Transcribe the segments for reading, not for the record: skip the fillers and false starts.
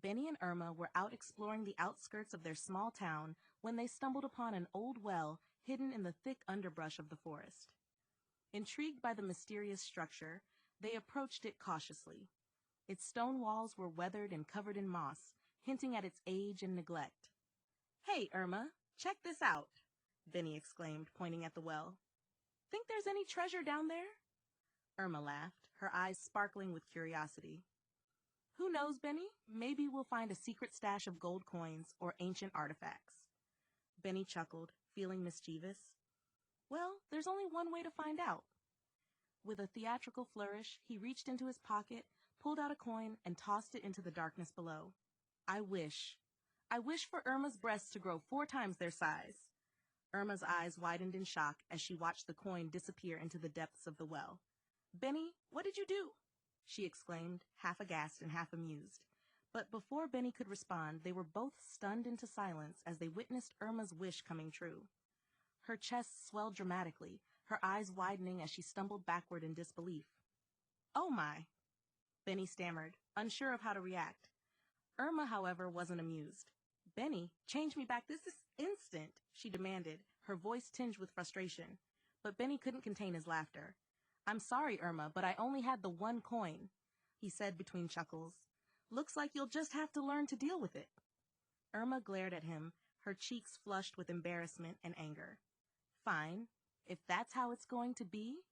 Benny and Irma were out exploring the outskirts of their small town when they stumbled upon an old well hidden in the thick underbrush of the forest. Intrigued by the mysterious structure, they approached it cautiously. Its stone walls were weathered and covered in moss, hinting at its age and neglect. "Hey, Irma, check this out," Benny exclaimed, pointing at the well. "Think there's any treasure down there?" Irma laughed, her eyes sparkling with curiosity. "Who knows, Benny? Maybe we'll find a secret stash of gold coins or ancient artifacts." Benny chuckled, feeling mischievous. "Well, there's only one way to find out." With a theatrical flourish, he reached into his pocket, pulled out a coin, and tossed it into the darkness below. I wish for Irma's breasts to grow 4 times their size." Irma's eyes widened in shock as she watched the coin disappear into the depths of the well. "Benny, what did you do?" she exclaimed, half aghast and half amused. But before Benny could respond, they were both stunned into silence as they witnessed Irma's wish coming true. Her chest swelled dramatically, her eyes widening as she stumbled backward in disbelief. "Oh my!" Benny stammered, unsure of how to react. Irma, however, wasn't amused. "Benny, change me back this instant," she demanded, her voice tinged with frustration. But Benny couldn't contain his laughter. "I'm sorry, Irma, but I only had the one coin," he said between chuckles. "Looks like you'll just have to learn to deal with it." Irma glared at him, her cheeks flushed with embarrassment and anger. "Fine, if that's how it's going to be,"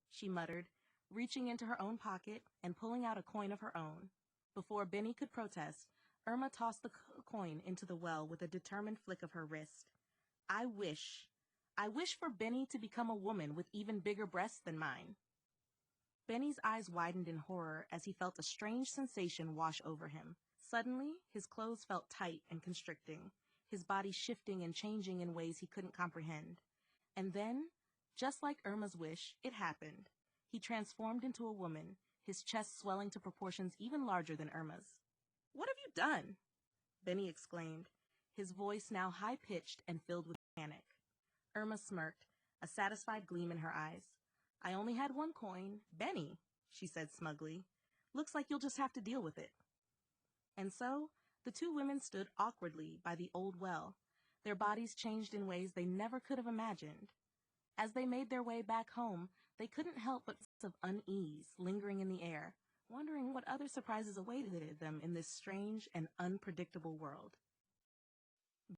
she muttered, reaching into her own pocket and pulling out a coin of her own. Before Benny could protest, Irma tossed the coin into the well with a determined flick of her wrist. I wish for Benny to become a woman with even bigger breasts than mine." Benny's eyes widened in horror as he felt a strange sensation wash over him. Suddenly, his clothes felt tight and constricting, his body shifting and changing in ways he couldn't comprehend. And then, just like Irma's wish, it happened. He transformed into a woman, his chest swelling to proportions even larger than Irma's. "What have you done?" Benny exclaimed, his voice now high-pitched and filled with panic. Irma smirked, a satisfied gleam in her eyes. "I only had one coin, Benny," she said smugly. "Looks like you'll just have to deal with it." And so, the two women stood awkwardly by the old well, their bodies changed in ways they never could have imagined. As they made their way back home, they couldn't help but sense of unease lingering in the air, wondering what other surprises awaited them in this strange and unpredictable world.